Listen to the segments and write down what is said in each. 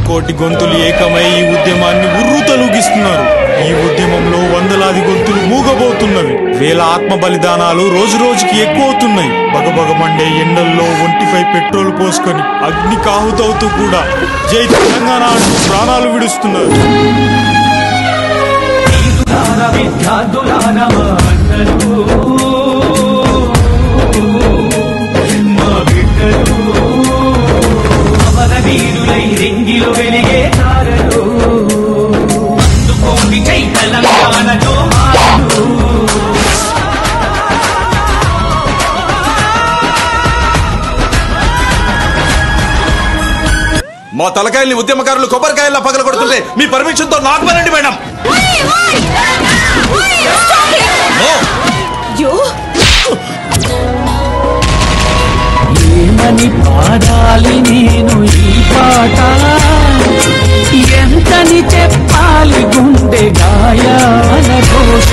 కోటి గొంతులు ఏకమై ఈ ఉద్యమాన్ని ఉర్రూతలూగిస్తున్నారు. ఈ ఉద్యమంలో వందలాది గొంతులు మూగబోతున్నవి. వేల ఆత్మ బలిదానాలు రోజు రోజుకి ఎక్కువవుతున్నాయి. బగబగమండే ఎండల్లో ఒంటిపై పెట్రోల్ పోసుకొని అగ్ని కాహుతవుతూ కూడా జై తెలంగాణ అంటూ ప్రాణాలు విడుస్తున్నారు. రెంగిలో వెలిగే తారలు అందుకోండి జై తెలంగాణ జోహారులు. మా తలకాయల్ని ఉద్యమకారులు కొబ్బరికాయల్లో పగలగొడుతుంటే మీ పర్మిషన్ తో నాకు పనండి మేడం. ఏమని పాడాలి నేను ఈ పాట, ఎంతని చెప్పాలి గుండె గాయాల ఘోష.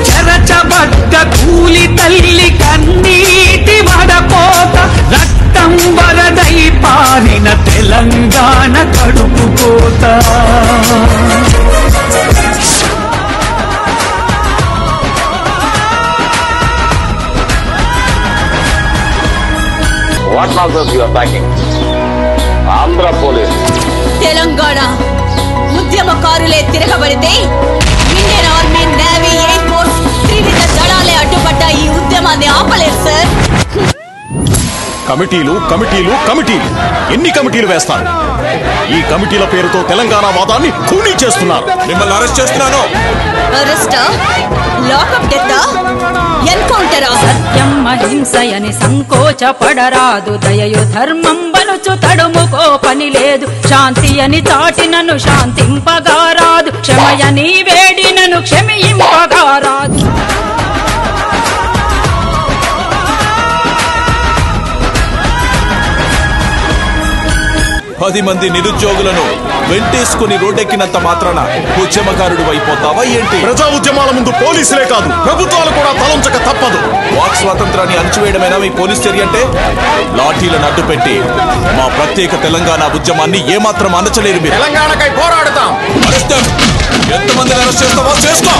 చెరచబడ్డ కూలి తల్లి కన్నీటి వడపోత, రక్తం వరదై పారిన తెలంగాణ కడుపు కోత. What nonsense you are talking? Andhra Police. Telangana ఉద్యమకారులే తిరగబడితే Indian army, navy, air force త్రివిధ దళాలే అడ్డుపడ్డ ఈ ఉద్యమాన్ని ఆపలేరు సార్. కమిటీలు కమిటీలు కమిటీలు ఎన్ని కమిటీలు వేస్తారు? ఈ కమిటీల పేరుతో తెలంగాణ వాదాన్ని ఖూనీ చేస్తున్నారు. మిమ్మల్ని అరెస్ట్ చేస్తున్నాను. అరెస్టా? లాకప్ డెత్తా? ఎన్కౌంటరా? సత్యం అహింసయని సంకోచపడరాదు, దయయు ధర్మం బలుచు తడుముకో పని లేదు. శాంతి అని చాటినను శాంతింపగారాదు, క్షమయని వేడినను క్షమింపగారాదు. 10 మంది నిరుద్యోగులను వెంటేసుకుని రోడ్డెక్కినంత మాత్రాన ఉద్యమకారుడు అయిపోతావా ఏంటి? ప్రజా ఉద్యమాల ముందు పోలీసులే కాదు, ప్రభుత్వాలు కూడా తలంచక తప్పదు. వాక్ స్వాతంత్రాన్ని అణచివేయడమేనా మీ పోలీస్ చర్య అంటే? లాఠీలను అడ్డుపెట్టి మా ప్రత్యేక తెలంగాణ ఉద్యమాన్ని ఏమాత్రం అనచలేరు మీరు. తెలంగాణకై పోరాడతాం. ఎంతమందిని అరెస్ట్ చేస్తావో చేసుకో.